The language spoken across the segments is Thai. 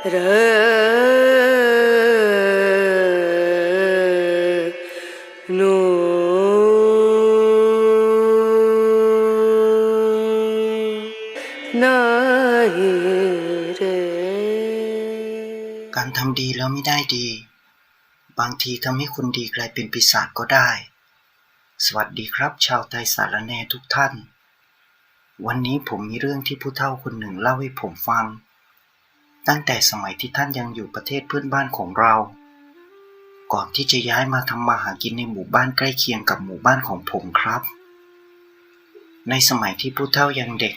รนูนาเรการทำดีแล้วไม่ได้ดีบางทีทำให้คนดีกลายเป็นปีศาจก็ได้สวัสดีครับชาวไทยสารแหน่ทุกท่านวันนี้ผมมีเรื่องที่ผู้เฒ่าคนหนึ่งเล่าให้ผมฟังตั้งแต่สมัยที่ท่านยังอยู่ประเทศเพื่อนบ้านของเราก่อนที่จะย้ายมาทำมาหากินในหมู่บ้านใกล้เคียงกับหมู่บ้านของผมครับในสมัยที่ผู้เฒ่ายังเด็ก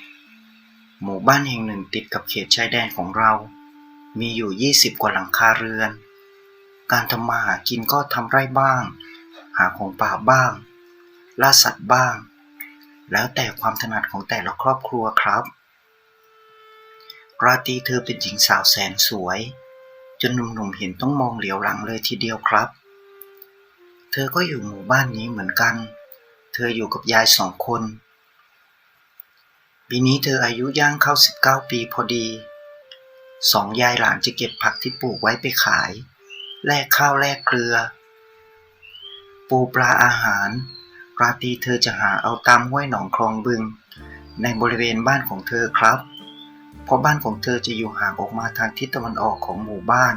หมู่บ้านแห่งหนึ่งติดกับเขตชายแดนของเรามีอยู่20 กว่าหลังคาเรือนการทำมาหากินก็ทำไร่บ้างหาของป่าบ้างล่าสัตว์บ้างแล้วแต่ความถนัดของแต่ละครอบครัวครับราตรีเธอเป็นหญิงสาวแสนสวยจนหนุ่มๆเห็นต้องมองเหลียวหลังเลยทีเดียวครับเธอก็อยู่หมู่บ้านนี้เหมือนกันเธออยู่กับยาย2 คนปีนี้เธออายุย่างเข้า19 ปีพอดี2 ยายหลานจะเก็บผักที่ปลูกไว้ไปขายแลกข้าวแลกเกลือปูปลาอาหารราตรีเธอจะหาเอาตามห้วยหนองคลองบึงในบริเวณบ้านของเธอครับเพราะบ้านของเธอจะอยู่ห่างออกมาทางทิศตะวันออกของหมู่บ้าน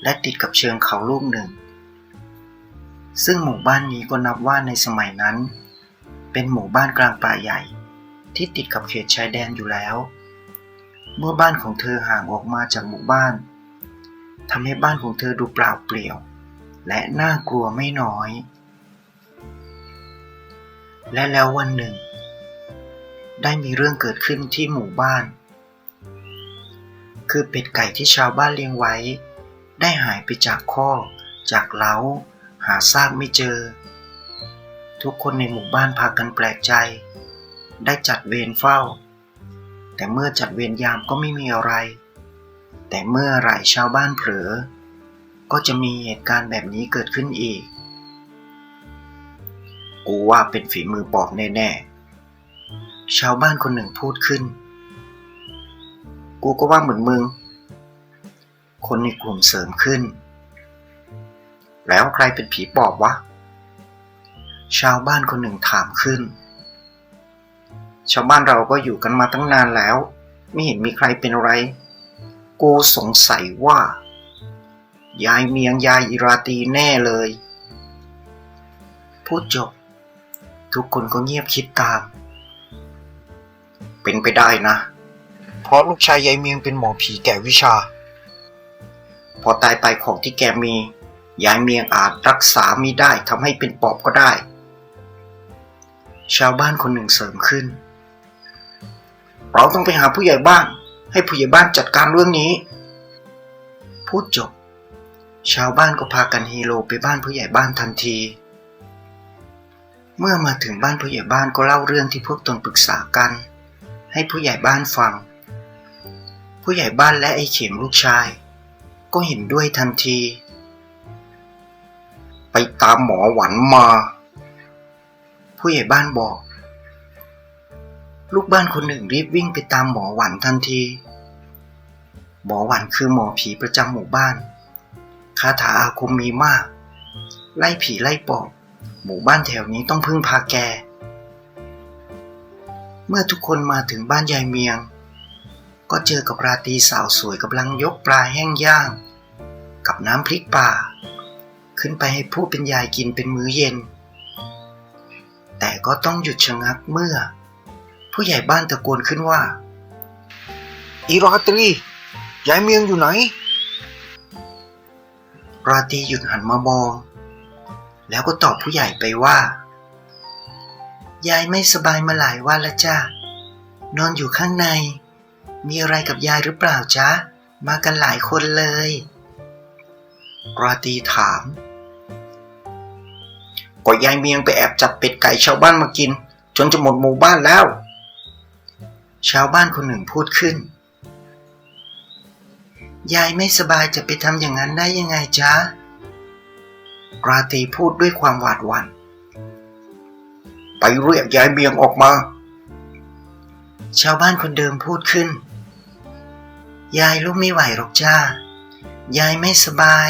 และติดกับเชิงเขาลูกหนึ่งซึ่งหมู่บ้านนี้ก็นับว่าในสมัยนั้นเป็นหมู่บ้านกลางป่าใหญ่ที่ติดกับเขตชายแดนอยู่แล้วเมื่อบ้านของเธอห่างออกมาจากหมู่บ้านทำให้บ้านของเธอดูเปล่าเปลี่ยวและน่ากลัวไม่น้อยและแล้ววันหนึ่งได้มีเรื่องเกิดขึ้นที่หมู่บ้านคือเป็ดไก่ที่ชาวบ้านเลี้ยงไว้ได้หายไปจากคอกจากเล้าหาซากไม่เจอทุกคนในหมู่บ้านพากันแปลกใจได้จัดเวรเฝ้าแต่เมื่อจัดเวรยามก็ไม่มีอะไรแต่เมื่อไหร่ชาวบ้านเผลอก็จะมีเหตุการณ์แบบนี้เกิดขึ้นอีกกูว่าเป็นฝีมือปอบแน่ๆชาวบ้านคนหนึ่งพูดขึ้นกูก็ว่าเหมือนมึงคนในกลุ่มเสริมขึ้นแล้วใครเป็นผีปอบวะชาวบ้านคนหนึ่งถามขึ้นชาวบ้านเราก็อยู่กันมาตั้งนานแล้วไม่เห็นมีใครเป็นอะไรกูสงสัยว่ายายเมียงยายอิราตรีแน่เลยพูดจบทุกคนก็เงียบคิดตามเป็นไปได้นะเพราะลูกชายยายเมียงเป็นหมอผีแก่วิชาพอตายไปของที่แกมียายเมียงอาจรักษามิได้ทำให้เป็นปอบก็ได้ชาวบ้านคนหนึ่งเสริมขึ้นเราต้องไปหาผู้ใหญ่บ้านให้ผู้ใหญ่บ้านจัดการเรื่องนี้พูดจบชาวบ้านก็พากันฮีโร่ไปบ้านผู้ใหญ่บ้านทันทีเมื่อมาถึงบ้านผู้ใหญ่บ้านก็เล่าเรื่องที่พวกตนปรึกษากันให้ผู้ใหญ่บ้านฟังผู้ใหญ่บ้านและไอ้เข็มลูกชายก็เห็นด้วยทันทีไปตามหมอหวันมาผู้ใหญ่บ้านบอกลูกบ้านคนหนึ่งรีบวิ่งไปตามหมอหวันทันทีหมอหวันคือหมอผีประจำหมู่บ้านคาถาอาคมมีมากไล่ผีไล่ปอบหมู่บ้านแถวนี้ต้องพึ่งพาแกเมื่อทุกคนมาถึงบ้านยายเมียงก็เจอกับราตรีสาวสวยกำลังยกปลาแห้งย่างกับน้ำพริกป่าขึ้นไปให้ผู้เป็นยายกินเป็นมื้อเย็นแต่ก็ต้องหยุดชะงักเมื่อผู้ใหญ่บ้านตะโกนขึ้นว่าอีราตรียายเมียงอยู่ไหนราตรีหยุดหันมามองแล้วก็ตอบผู้ใหญ่ไปว่ายายไม่สบายมาหลายวันแล้วจ้านอนอยู่ข้างในมีอะไรกับยายหรือเปล่าจ๊ะมากันหลายคนเลยราตรีถามก็ยายเมียงไปแอบจับเป็ดไก่ชาวบ้านมากินจนจะหมดหมู่บ้านแล้วชาวบ้านคนหนึ่งพูดขึ้นยายไม่สบายจะไปทำอย่างนั้นได้ยังไงจ๊ะราตรีพูดด้วยความหวาดหวั่นไปเรียกยายเมียงออกมาชาวบ้านคนเดิมพูดขึ้น ยายลุกไม่ไหวหรอกจ้ายายไม่สบาย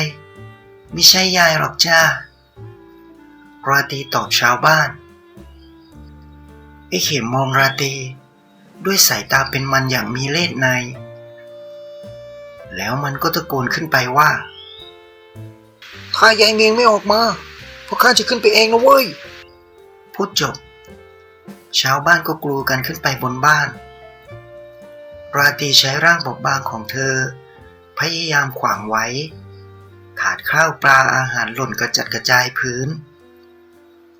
ไม่ใช่ยายหรอกจ้าราตรีตอบชาวบ้านไอ้เข็มมองราตรีด้วยสายตาเป็นมันอย่างมีเล่ห์ในแล้วมันก็ตะโกนขึ้นไปว่าถ้ายายเมียงไม่ออกมาพวกข้าจะขึ้นไปเองนะเว้ยพูดจบชาวบ้านก็กลัวกันขึ้นไปบนบ้านราตรีใช้ร่างบอบบางของเธอพยายามขวางไว้ถาดข้าวปลาอาหารหล่นกระจัดกระจายพื้น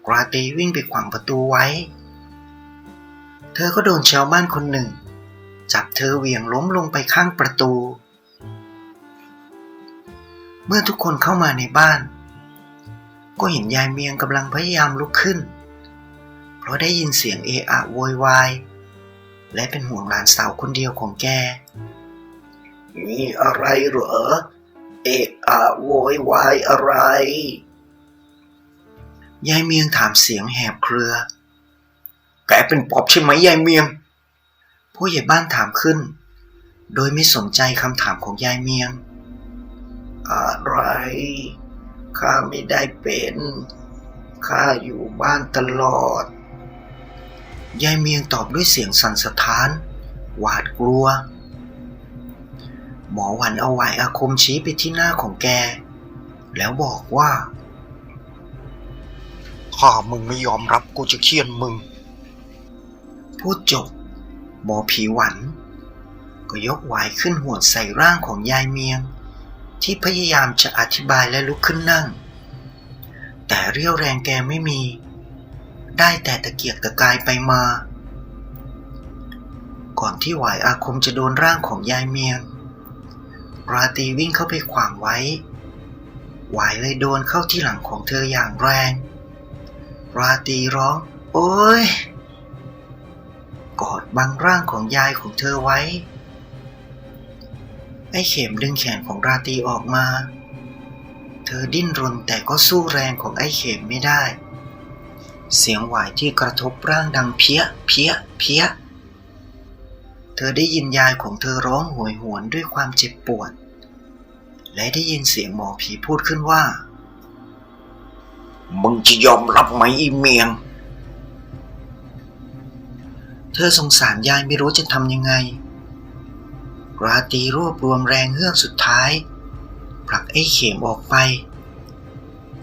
ราตรีวิ่งไปขวางประตูไว้เธอก็โดนชาวบ้านคนหนึ่งจับเธอเหวี่ยงล้มลงไปข้างประตูเมื่อทุกคนเข้ามาในบ้านก็เห็นยายเมียงกำลังพยายามลุกขึ้นเพราะได้ยินเสียงเอะอะโวยวายและเป็นห่วงหลานสาวคนเดียวของแกมีอะไรเหรอเอะอะโวยวายอะไรยายเมียงถามเสียงแหบเครือแกเป็นปอบใช่ไหมยายเมียงผู้ใหญ่บ้านถามขึ้นโดยไม่สนใจคำถามของยายเมียงอะไรข้าไม่ได้เป็นข้าอยู่บ้านตลอดยายเมียงตอบด้วยเสียงสั่นสะท้านหวาดกลัวหมอหวันเอาไหวอาคมชี้ไปที่หน้าของแกแล้วบอกว่าถ้ามึงไม่ยอมรับกูจะเฆี่ยนมึงพูดจบหมอผีหวันก็ยกไหวขึ้นหวดใส่ร่างของยายเมียงที่พยายามจะอธิบายและลุกขึ้นนั่งแต่เรี่ยวแรงแกไม่มีได้แต่ตะเกียกตะกายไปมาก่อนที่ไหวอาคมจะโดนร่างของยายเมียงราตรีวิ่งเข้าไปขวางไว้ไหวเลยโดนเข้าที่หลังของเธออย่างแรงราตรีร้องโอ๊ยกอดบังร่างของยายของเธอไว้ไอ้เข็มดึงแขนของราตรีออกมาเธอดิ้นรนแต่ก็สู้แรงของไอ้เข็มไม่ได้เสียงหวายที่กระทบร่างดังเพี้ยเพี้ยเพี้ยเธอได้ยินยายของเธอร้องโหยหวนด้วยความเจ็บปวดและได้ยินเสียงหมอผีพูดขึ้นว่ามึงจะยอมรับไหมอีเมียงเธอสงสารยายไม่รู้จะทำยังไงราตรีรวบรวมแรงเฮือกสุดท้ายผลักไอ้เข็มออกไป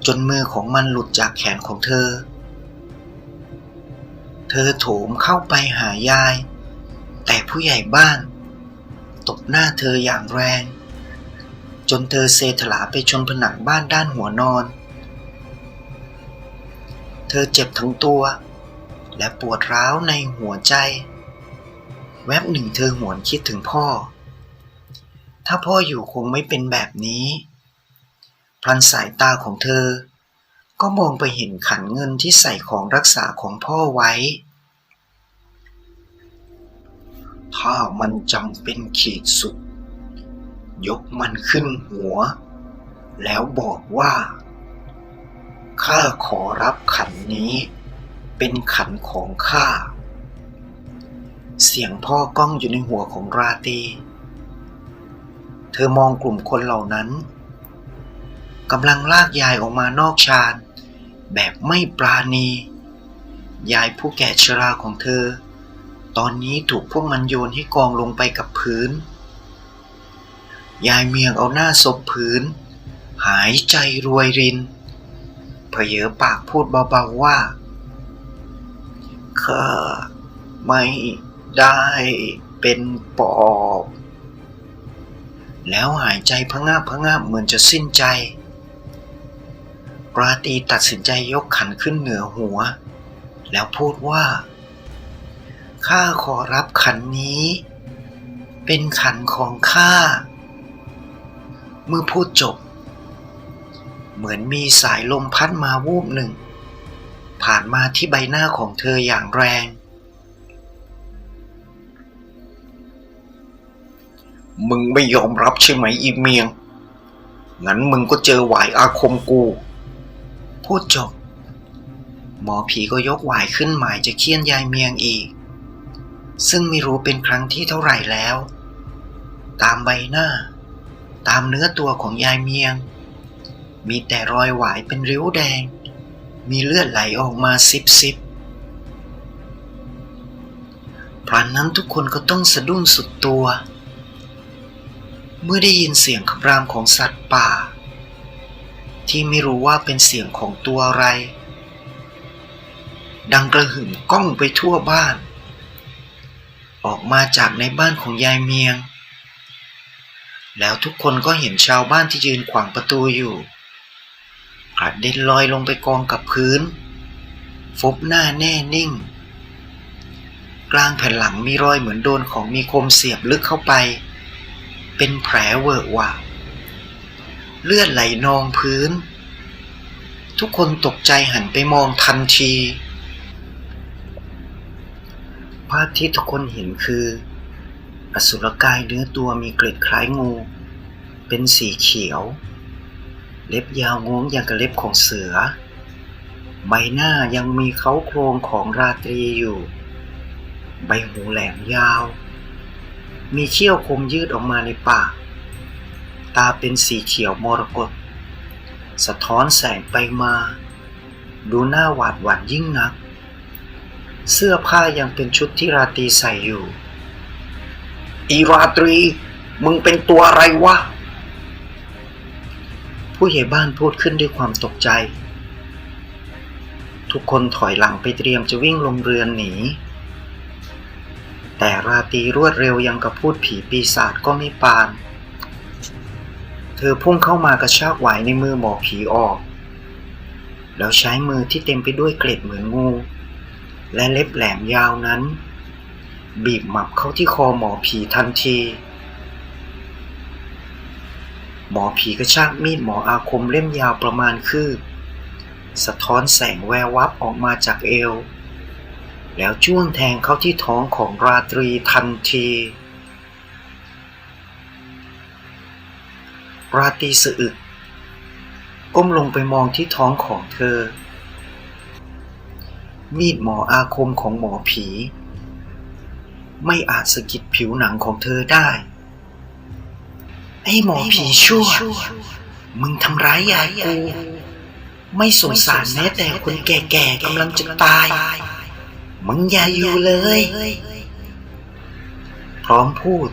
จนมือของมันหลุดจากแขนของเธอโถมเข้าไปหายายแต่ผู้ใหญ่บ้านตบหน้าเธออย่างแรงจนเธอเซถลาไปชนผนังบ้านด้านหัวนอนเธอเจ็บทั้งตัวและปวดร้าวในหัวใจแวบหนึ่งเธอหวนคิดถึงพ่อถ้าพ่ออยู่คงไม่เป็นแบบนี้พลันสายตาของเธอก็มองไปเห็นขันเงินที่ใส่ของรักษาของพ่อไว้ถ้ามันจำเป็นขีดสุดยกมันขึ้นหัวแล้วบอกว่าข้าขอรับขันนี้เป็นขันของข้าเสียงพ่อก้องอยู่ในหัวของราตรีเธอมองกลุ่มคนเหล่านั้นกำลังลากยายออกมานอกชานแบบไม่ปราณียายผู้แก่ชราของเธอตอนนี้ถูกพวกมันโยนให้กองลงไปกับพื้นยายเมียงเอาหน้าซบพื้นหายใจรวยรินเผยปากพูดเบาๆว่าข้าไม่ได้เป็นปอบแล้วหายใจพะงาบเหมือนจะสิ้นใจราตรีตัดสินใจยกขันขึ้นเหนือหัวแล้วพูดว่าข้าขอรับขันนี้เป็นขันของข้าเมื่อพูดจบเหมือนมีสายลมพัดมาวูบหนึ่งผ่านมาที่ใบหน้าของเธออย่างแรงมึงไม่ยอมรับใช่ไหมอีเมียงงั้นมึงก็เจอหวายอาคมกูพูดจบหมอผีก็ยกหวายขึ้นหมายจะเฆี่ยนยายเมียงอีกซึ่งไม่รู้เป็นครั้งที่เท่าไหร่แล้ว ตามใบหน้าตามเนื้อตัวของยายเมียงมีแต่รอยหวายเป็นริ้วแดงมีเลือดไหลออกมาซิบพลันนั้นทุกคนก็ต้องสะดุ้งสุดตัวเมื่อได้ยินเสียงคำรามของสัตว์ป่าที่ไม่รู้ว่าเป็นเสียงของตัวอะไรดังกระหึ่มก้องไปทั่วบ้านออกมาจากในบ้านของยายเมียงแล้วทุกคนก็เห็นชาวบ้านที่ยืนขวางประตูอยู่กระเด็นลอยลงไปกองกับพื้นฟุบหน้าแน่นิ่งกลางแผ่นหลังมีรอยเหมือนโดนของมีคมเสียบลึกเข้าไปเป็นแผลเวอะหวะเลือดไหลนองพื้นทุกคนตกใจหันไปมองทันทีภาพที่ทุกคนเห็นคืออสุรกายเนื้อตัวมีเกล็ดคล้ายงูเป็นสีเขียวเล็บยาวงวงอย่างกับเล็บของเสือใบหน้ายังมีเค้าโครงของราตรีอยู่ใบหูแหลมยาวมีเขี้ยวคมยืดออกมาในปากตาเป็นสีเขียวมรกตสะท้อนแสงไปมาดูหน้าหวาดหวั่นยิ่งนักเสื้อผ้ายังเป็นชุดที่ราตรีใส่อยู่อีราตรีมึงเป็นตัวอะไรวะผู้ใหญ่บ้านพูดขึ้นด้วยความตกใจทุกคนถอยหลังไปเตรียมจะวิ่งลงเรือนหนีแต่ราตรีรวดเร็วยังกับพูดผีปีศาจก็ไม่ปานเธอพุ่งเข้ามากระชากไหวในมือหมอผีออกแล้วใช้มือที่เต็มไปด้วยเกล็ดเหมือนงูและเล็บแหลมยาวนั้นบีบหมับเข้าที่คอหมอผีทันทีหมอผีกระชากมีดหมออาคมเล่มยาวประมาณคืบสะท้อนแสงแวววับออกมาจากเอวแล้วจ้วงแทงเข้าที่ท้องของราตรีทันทีราตรีสะอึกก้มลงไปมองที่ท้องของเธอมีดหมออาคมของหมอผีไม่อาจสะกิดผิวหนังของเธอได้ไอ้หมอผีชั่วมึงทำร้ายยายกูไม่สงสารแม้แต่คนแก่ๆกำลังจะตายมึงอย่าอยู่เลยพร้อมพูด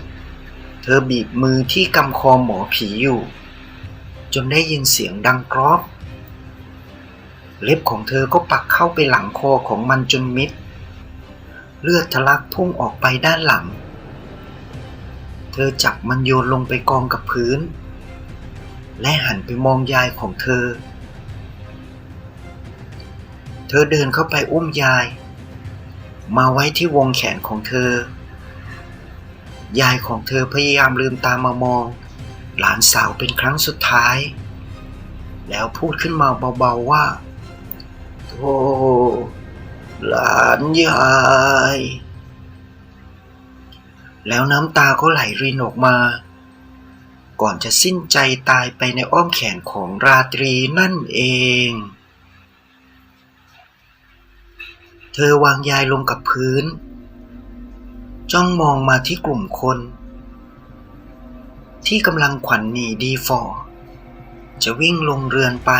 เธอบีบมือที่กำคอหมอผีอยู่จนได้ยินเสียงดังกรอบเล็บของเธอก็ปักเข้าไปหลังคอของมันจนมิดเลือดทะลักพุ่งออกไปด้านหลังเธอจับมันโยนลงไปกองกับพื้นและหันไปมองยายของเธอเดินเข้าไปอุ้มยายมาไว้ที่วงแขนของเธอยายของเธอพยายามลืมตามามองหลานสาวเป็นครั้งสุดท้ายแล้วพูดขึ้นมาเบาๆว่าโธ่หลานยายแล้วน้ำตาก็ไหลรินออกมาก่อนจะสิ้นใจตายไปในอ้อมแขนของราตรีนั่นเองเธอวางยายลงกับพื้นจ้องมองมาที่กลุ่มคนที่กำลังขวัญหนีดีฝ่อจะวิ่งลงเรือนไป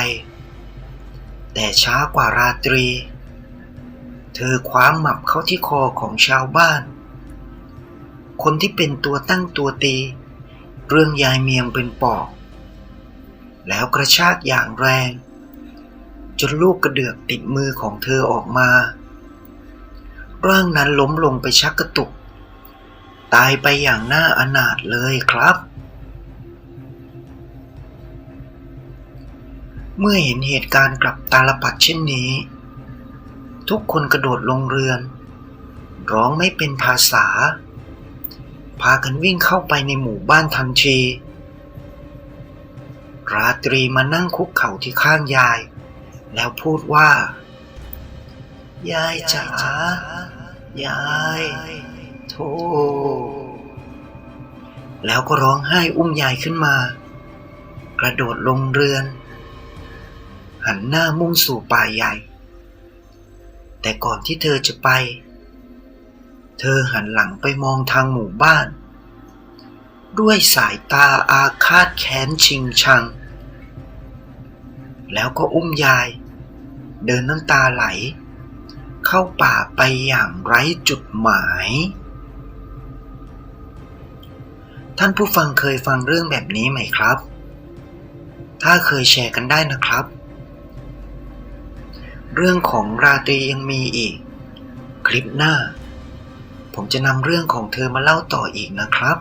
แต่ช้ากว่าราตรีเธอคว้าหมับเข้าที่คอของชาวบ้านคนที่เป็นตัวตั้งตัวตีเรื่องยายเมียงเป็นปอบแล้วกระชากอย่างแรงจนลูกกระเดือกติดมือของเธอออกมาร่างนั้นล้มลงไปชักกระตุกตายไปอย่างน่าอนาถเลยครับเมื่อเห็นเหตุการณ์กลับตาลปัตรเช่นนี้ทุกคนกระโดดลงเรือนร้องไม่เป็นภาษาพากันวิ่งเข้าไปในหมู่บ้านทันทีราตรีมานั่งคุกเข่าที่ข้างยายแล้วพูดว่ายายจ๋ายายโธ่แล้วก็ร้องไห้อุ้มยายขึ้นมากระโดดลงเรือนหันหน้ามุ่งสู่ป่าใหญ่แต่ก่อนที่เธอจะไปเธอหันหลังไปมองทางหมู่บ้าน ด้วยสายตาอาฆาตแค้นชิงชังแล้วก็อุ้มยายเดินน้ำตาไหลเข้าป่าไปอย่างไร้จุดหมายท่านผู้ฟังเคยฟังเรื่องแบบนี้ไหมครับถ้าเคยแชร์กันได้นะครับเรื่องของราตรียังมีอีกคลิปหน้าผมจะนำเรื่องของเธอมาเล่าต่ออีกนะครับ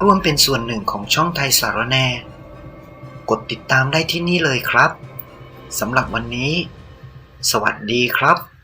ร่วมเป็นส่วนหนึ่งของช่องไทยสารแนกดติดตามได้ที่นี่เลยครับสำหรับวันนี้สวัสดีครับ